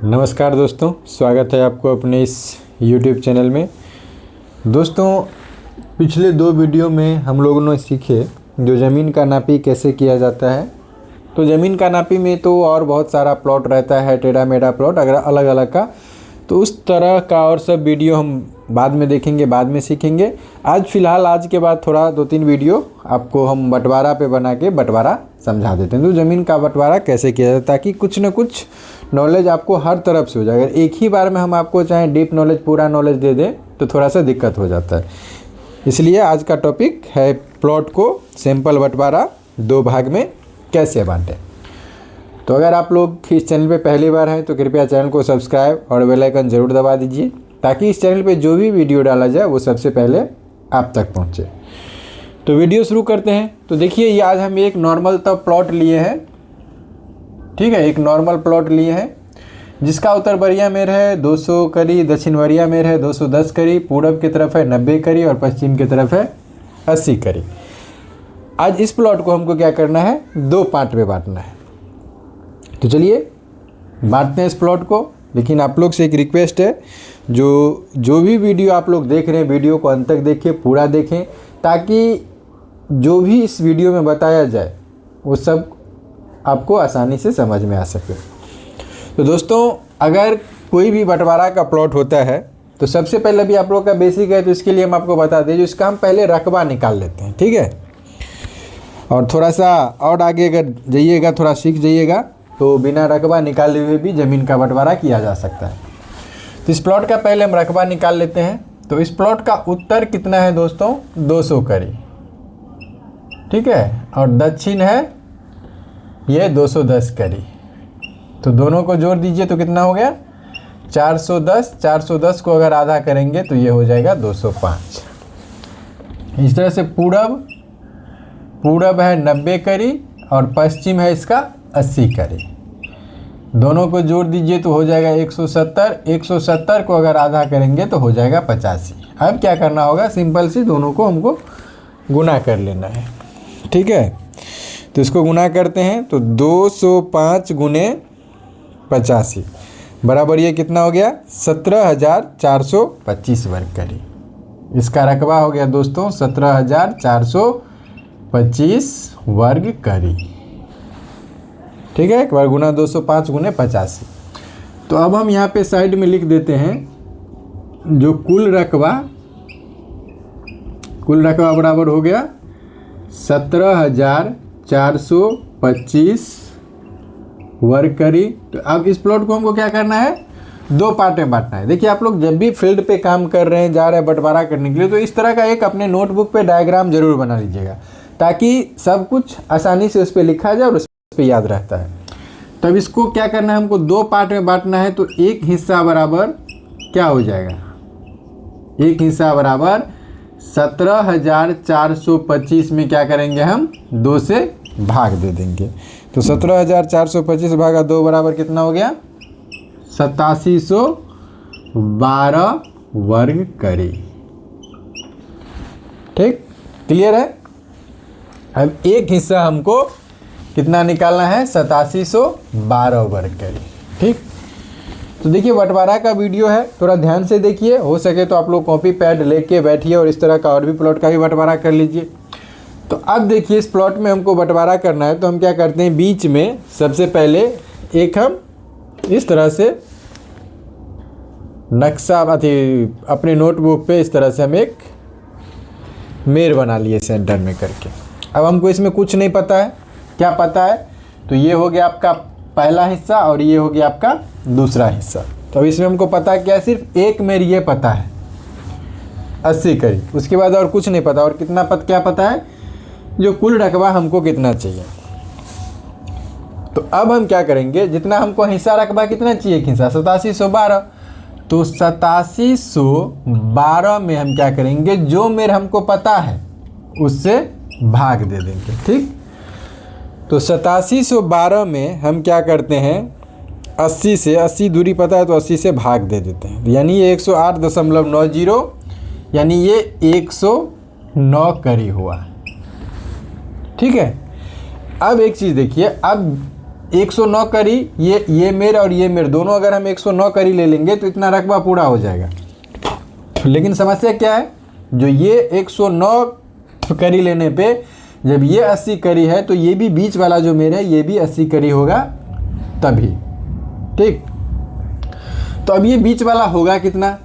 नमस्कार दोस्तों, स्वागत है आपको अपने इस YouTube चैनल में। दोस्तों, पिछले 2 वीडियो में हम लोगों ने सीखे जो ज़मीन का नापी कैसे किया जाता है। तो ज़मीन का नापी में तो और बहुत सारा प्लॉट रहता है, टेढ़ा मेढ़ा प्लॉट अगर अलग अलग का, तो उस तरह का और सब वीडियो हम बाद में देखेंगे, बाद में सीखेंगे। आज फ़िलहाल आज के बाद थोड़ा 2-3 वीडियो आपको हम बंटवारा पे बना के बंटवारा समझा देते हैं। तो ज़मीन का बंटवारा कैसे किया जाता है, ताकि कुछ ना कुछ नॉलेज आपको हर तरफ से हो जाए। अगर एक ही बार में हम आपको चाहे डीप नॉलेज, पूरा नॉलेज दे दें तो थोड़ा सा दिक्कत हो जाता है। इसलिए आज का टॉपिक है प्लॉट को सिंपल बंटवारा 2 भाग में कैसे बांटें। तो अगर आप लोग इस चैनल पे पहली बार हैं तो कृपया चैनल को सब्सक्राइब और बेल आइकन ज़रूर दबा दीजिए, ताकि इस चैनल पे जो भी वीडियो डाला जाए वो सबसे पहले आप तक पहुंचे। तो वीडियो शुरू करते हैं। तो देखिए, ये आज हम एक नॉर्मल तब प्लॉट लिए हैं, ठीक है। एक नॉर्मल प्लॉट लिए हैं जिसका उत्तर बरिया में है 200 करी, दक्षिण बरिया में है 210 करी, पूरब की तरफ है 90 करी और पश्चिम की तरफ है 80 करी। आज इस प्लॉट को हमको क्या करना है, 2 पार्ट में बांटना है। तो चलिए बांटते हैं इस प्लॉट को। लेकिन आप लोग से एक रिक्वेस्ट है, जो भी वीडियो आप लोग देख रहे हैं, वीडियो को अंत तक देखिए, पूरा देखें, ताकि जो भी इस वीडियो में बताया जाए वो सब आपको आसानी से समझ में आ सके। तो दोस्तों, अगर कोई भी बंटवारा का प्लॉट होता है तो सबसे पहले भी आप लोग का बेसिक है, तो इसके लिए हम आपको बता दें, जो इसका हम पहले रकबा निकाल लेते हैं, ठीक है। और थोड़ा सा और आगे अगर जाइएगा, थोड़ा सीख जाइएगा, तो बिना रकबा निकाले हुए भी ज़मीन का बंटवारा किया जा सकता है। तो इस प्लॉट का पहले हम रकबा निकाल लेते हैं। तो इस प्लॉट का उत्तर कितना है दोस्तों, 200 करी, ठीक है। और दक्षिण है ये 210 करी। तो दोनों को जोड़ दीजिए तो कितना हो गया, 410। 410 को अगर आधा करेंगे तो ये हो जाएगा 205। इस तरह से पूरब है 90 करी और पश्चिम है इसका 80 करी। दोनों को जोड़ दीजिए तो हो जाएगा 170। 170 को अगर आधा करेंगे तो हो जाएगा 85। अब क्या करना होगा, सिंपल सी दोनों को हमको गुना कर लेना है, ठीक है। तो इसको गुना करते हैं तो 205 गुने 85 बराबर ये कितना हो गया, 17,425 वर्ग करी। इसका रकबा हो गया दोस्तों 17,425 वर्ग करी, ठीक है। एक बार गुना 205 गुने 85। तो अब हम यहाँ पे साइड में लिख देते हैं जो कुल रकबा बराबर हो गया 17,425 वर्ग करी। तो अब इस प्लॉट को हमको क्या करना है, 2 पार्ट में बांटना है। देखिए, आप लोग जब भी फील्ड पे काम कर रहे हैं, जा रहे हैं बंटवारा करने के लिए, तो इस तरह का एक अपने नोटबुक पे डायग्राम जरूर बना लीजिएगा, ताकि सब कुछ आसानी से उस पर लिखा जाए और उस पर याद रहता है। तब इसको क्या करना है, हमको 2 पार्ट में बांटना है। तो एक हिस्सा बराबर क्या हो जाएगा, एक हिस्सा बराबर 17,425 में क्या करेंगे हम, 2 से भाग दे देंगे। तो 17,425 भागा 2 बराबर कितना हो गया, 8712 वर्ग करी, ठीक, क्लियर है। अब एक हिस्सा हमको कितना निकालना है, 8712 वर्ग करी, ठीक। तो देखिए, बंटवारा का वीडियो है, थोड़ा ध्यान से देखिए। हो सके तो आप लोग कॉपी पैड लेके बैठिए और इस तरह का और भी प्लॉट का भी बंटवारा कर लीजिए। तो अब देखिए, इस प्लॉट में हमको बंटवारा करना है, तो हम क्या करते हैं, बीच में सबसे पहले एक हम इस तरह से नक्शा अपने नोटबुक पे इस तरह से हम एक मेर बना लिए सेंटर में करके। अब हमको इसमें कुछ नहीं पता है, क्या पता है, तो ये हो गया आपका पहला हिस्सा और ये हो गया आपका दूसरा हिस्सा। तो अब इसमें हमको पता है क्या, सिर्फ एक मेर ये पता है 80 करी, उसके बाद और कुछ नहीं पता। और कितना क्या पता है, जो कुल रकबा हमको कितना चाहिए। तो अब हम क्या करेंगे, जितना हमको हिस्सा रकबा कितना चाहिए, एक हिस्सा 8712। तो 8712 में हम क्या करेंगे, जो मेर हमको पता है उससे भाग दे देंगे, ठीक। तो 8712 में हम क्या करते हैं, 80 से 80 दूरी पता है तो 80 से भाग दे देते हैं। यानी ये 108.90, यानी ये 109 करी हुआ, ठीक है। अब एक चीज़ देखिए, अब 109 करी, ये मेर और ये मेर दोनों अगर हम 109 करी ले लेंगे तो इतना रकबा पूरा हो जाएगा। लेकिन समस्या क्या है, जो ये 109 करी लेने पे जब ये 80 करी है तो ये भी बीच वाला जो मेर है ये भी 80 करी होगा तभी। ठीक, तो अब ये बीच वाला होगा कितना,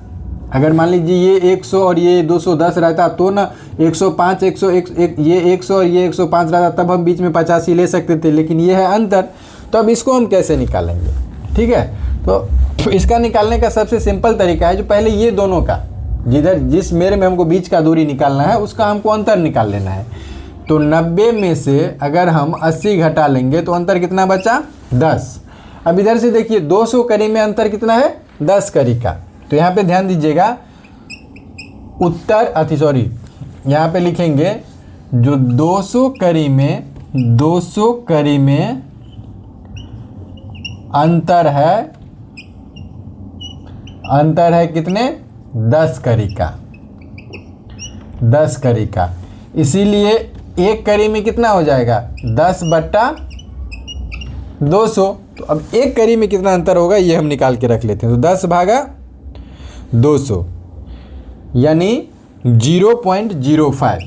अगर मान लीजिए ये 100 और ये 210 रहता तो ना 105 101 ये 100 और ये 105 रहता तब हम बीच में 85 ले सकते थे, लेकिन ये है अंतर। तो अब इसको हम कैसे निकालेंगे? ठीक है, तो इसका निकालने का सबसे सिंपल तरीका है, जो पहले ये दोनों का जिस मेरे में हमको बीच का दूरी निकालना है उसका हमको अंतर निकाल लेना है। तो 90 में से अगर हम 80 घटा लेंगे तो अंतर कितना बचा? 10। अब इधर से देखिए 200 करी में अंतर कितना है? 10 करी का। तो यहाँ पे ध्यान दीजिएगा, यहाँ पे लिखेंगे जो 200 करी में अंतर है कितने? 10 करी का, 10 करी का। इसीलिए एक करी में कितना हो जाएगा? 10/200। तो अब एक करी में कितना अंतर होगा ये हम निकाल के रख लेते हैं। तो 10/200 यानी 0.05।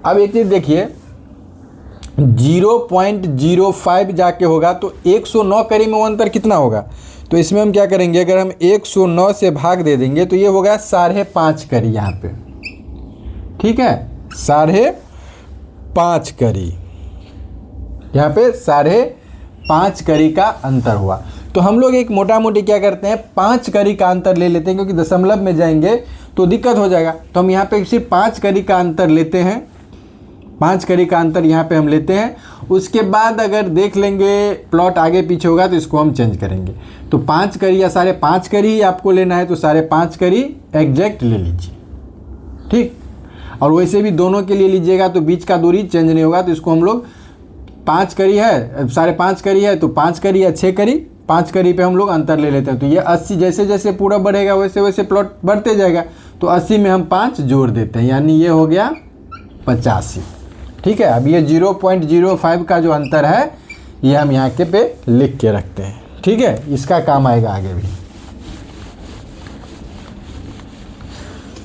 अब एक चीज़ देखिए, 0.05 जाके होगा तो 109 करी में वो अंतर कितना होगा? तो इसमें हम क्या करेंगे, अगर हम 109 से भाग दे देंगे तो ये होगा 5.5 करी यहाँ पे। ठीक है, 5.5 करी, यहाँ पे 5.5 करी का अंतर हुआ। तो हम लोग एक मोटा मोटी क्या करते हैं, 5 करी का अंतर ले लेते हैं, क्योंकि दशमलव में जाएंगे तो दिक्कत हो जाएगा। तो हम यहाँ पे सिर्फ 5 करी का अंतर लेते हैं, 5 करी का अंतर यहाँ पे हम लेते हैं। उसके बाद अगर देख लेंगे प्लॉट आगे पीछे होगा तो इसको हम चेंज करेंगे। तो 5 करी या 5.5 करी ही आपको लेना है, तो 5.5 करी एग्जैक्ट ले लीजिए। ठीक, और वैसे भी दोनों के लिए लीजिएगा तो बीच का दूरी चेंज नहीं होगा। तो इसको हम लोग 5 करी है, 5.5 करी है तो 5 करी या 6 करी, 5 करी पे हम लोग अंतर ले लेते हैं। तो ये 80 जैसे जैसे पूरा बढ़ेगा वैसे वैसे प्लॉट बढ़ते जाएगा। तो 80 में हम 5 जोड़ देते हैं, यानी ये हो गया 85। ठीक है, अब ये 0.05 का जो अंतर है ये हम यहाँ के पे लिख के रखते हैं। ठीक है, इसका काम आएगा आगे भी।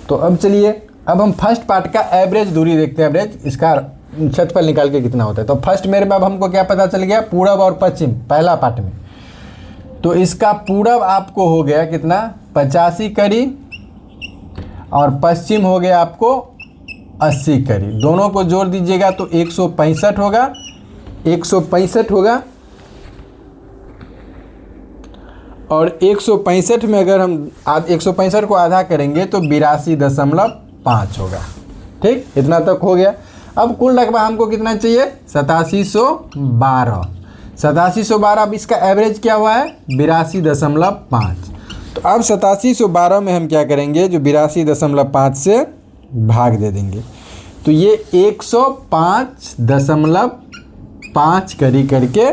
तो अब चलिए, अब हम फर्स्ट पार्ट का एवरेज दूरी देखते हैं। एवरेज इसका क्षेत्रफल निकाल के कितना होता है। तो फर्स्ट मेरे में अब हमको क्या पता चल गया, पूरब और पश्चिम पहला पार्ट में। तो इसका पूरब आपको हो गया कितना? 85 करी, और पश्चिम हो गया आपको 80 करी। दोनों को जोड़ दीजिएगा तो 165 होगा, 165 होगा। और 165 में अगर हम 165 को आधा करेंगे तो 82.5 होगा। ठीक, इतना तक हो गया। अब कुल रकबा हमको कितना चाहिए? 8712। 8712। अब इसका एवरेज क्या हुआ है? 82.5। तो अब 8712 में हम क्या करेंगे, जो 82.5 से भाग दे देंगे। तो ये 105.5 करी करके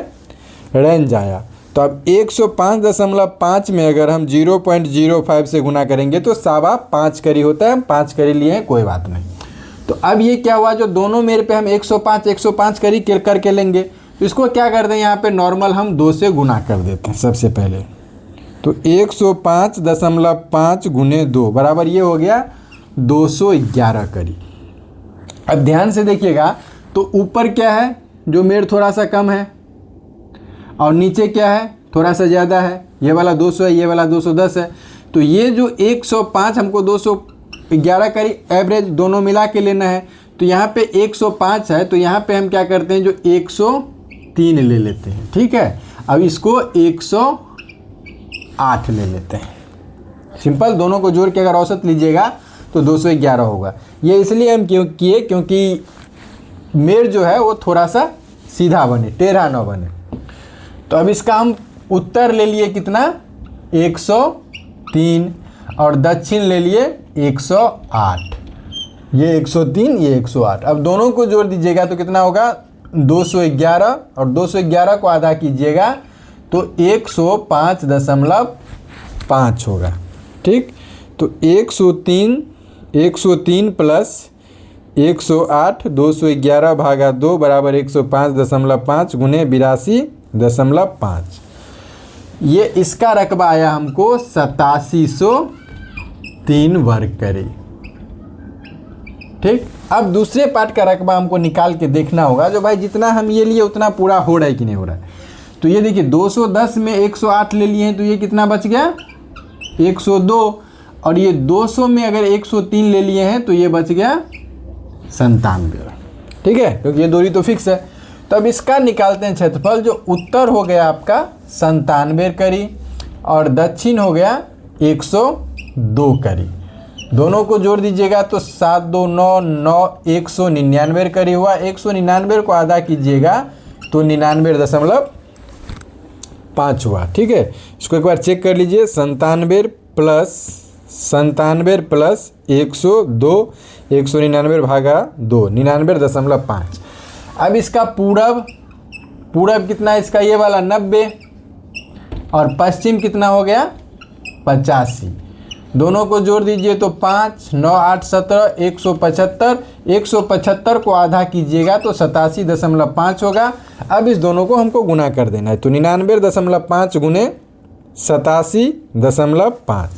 रेंज आया। तो अब 105.5 में अगर हम 0.05 से गुना करेंगे तो 5.25 करी होता है। 5 करी लिए हैं, कोई बात नहीं। तो अब ये क्या हुआ, जो दोनों मेरे पे हम 105 करी करके लेंगे, तो इसको क्या करते हैं, यहाँ पे नॉर्मल हम 2 से गुना कर देते हैं सबसे पहले। तो 105.5 गुने 2 बराबर ये हो गया 211 करी। अब ध्यान से देखिएगा, तो ऊपर क्या है, जो मेर थोड़ा सा कम है, और नीचे क्या है, थोड़ा सा ज़्यादा है। ये वाला 200 है, ये वाला 210 है। तो ये जो 105 हमको 211 करी एवरेज दोनों मिला के लेना है। तो यहाँ पे 105 है, तो यहाँ पे हम क्या करते हैं, जो 103 ले लेते हैं। ठीक है, अब इसको 108 ले लेते हैं। सिंपल, दोनों को जोड़ के अगर औसत लीजिएगा तो 211 होगा। ये इसलिए हम क्यों किए, क्योंकि मेर जो है वो थोड़ा सा सीधा बने, टेढ़ा ना बने। तो अब इसका हम उत्तर ले लिए कितना, 103, और दक्षिण ले लिए 108। ये 103, ये 108। अब दोनों को जोड़ दीजिएगा तो कितना होगा, 211, और 211 को आधा कीजिएगा तो 105.5 होगा। ठीक, तो 103 प्लस 108 211 भागा 2 बराबर 105.5 गुने 82.5। ये इसका रकबा आया हमको 8703 वर्ग करे। ठीक, अब दूसरे पार्ट का रकबा हमको निकाल के देखना होगा, जो भाई जितना हम ये लिए उतना पूरा हो रहा है कि नहीं हो रहा है। तो ये देखिए 210 में 108 ले लिए हैं तो ये कितना बच गया 102, और ये 200 में अगर 103 ले लिए हैं तो ये बच गया 97। ठीक है, क्योंकि ये दूरी तो फिक्स है। तो अब इसका निकालते हैं क्षेत्रफल। जो उत्तर हो गया आपका 97 करी और दक्षिण हो गया 102 करी। दोनों को जोड़ दीजिएगा तो 7 2 9 9 199 करी हुआ। 199 को आधा कीजिएगा तो 99.5 हुआ। ठीक है, इसको एक बार चेक कर लीजिए। 97 प्लस 102, 199 भागा 2, 99.5। अब इसका पूरब कितना है इसका, ये वाला 90, और पश्चिम कितना हो गया 85। दोनों को जोड़ दीजिए तो 5 9 8 17 175। 175 को आधा कीजिएगा तो 87.5 होगा। अब इस दोनों को हमको गुना कर देना है, तो 99.5 गुने 87.5,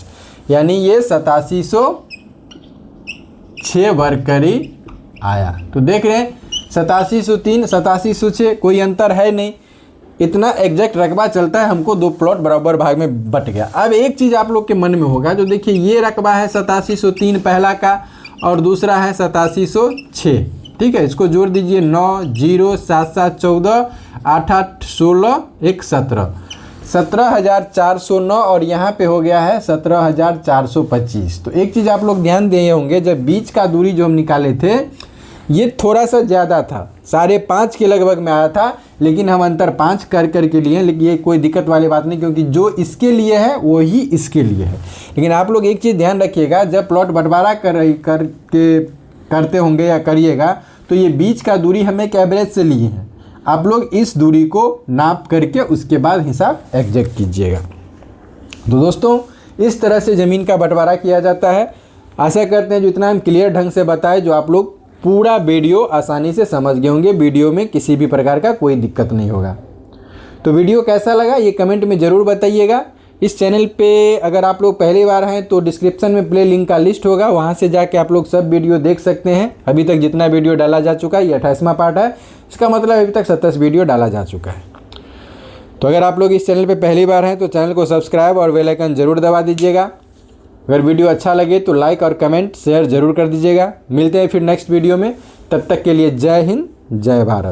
यानी ये 8706 वर्ग करी आया। तो देख रहे हैं 8703 8706 कोई अंतर है नहीं, इतना एग्जैक्ट रकबा चलता है। हमको दो प्लॉट बराबर भाग में बट गया। अब एक चीज़ आप लोग के मन में होगा, जो देखिए ये रकबा है 8703 पहला का और दूसरा है 8706। ठीक है, इसको जोड़ दीजिए 9 0 7 7 14 8 8 16 1 17, 17,409, और यहाँ पे हो गया है 17,425। तो एक चीज़ आप लोग ध्यान दिए होंगे, जब बीच का दूरी जो हम निकाले थे ये थोड़ा सा ज़्यादा था, 5.5 के लगभग में आया था, लेकिन हम अंतर 5 कर के लिए, लेकिन ये कोई दिक्कत वाली बात नहीं, क्योंकि जो इसके लिए है वही इसके लिए है। लेकिन आप लोग एक चीज़ ध्यान रखिएगा, जब प्लॉट बंटवारा करते होंगे या करिएगा तो ये बीच का दूरी हम एक एवरेज से लिए हैं। आप लोग इस दूरी को नाप करके उसके बाद हिसाब एग्जैक्ट कीजिएगा। तो दोस्तों इस तरह से ज़मीन का बंटवारा किया जाता है। आशा करते हैं जितना हम क्लियर ढंग से बताए, जो आप लोग पूरा वीडियो आसानी से समझ गए होंगे, वीडियो में किसी भी प्रकार का कोई दिक्कत नहीं होगा। तो वीडियो कैसा लगा ये कमेंट में ज़रूर बताइएगा। इस चैनल पे अगर आप लोग पहली बार हैं तो डिस्क्रिप्शन में प्ले लिंक का लिस्ट होगा, वहाँ से जाके आप लोग सब वीडियो देख सकते हैं। अभी तक जितना वीडियो डाला जा चुका है, ये 28वां पार्ट है, इसका मतलब अभी तक 27 वीडियो डाला जा चुका है। तो अगर आप लोग इस चैनल पे पहली बार हैं तो चैनल को सब्सक्राइब और बेल आइकन ज़रूर दबा दीजिएगा। अगर वीडियो अच्छा लगे तो लाइक और कमेंट शेयर ज़रूर कर दीजिएगा। मिलते हैं फिर नेक्स्ट वीडियो में, तब तक के लिए जय हिंद जय भारत।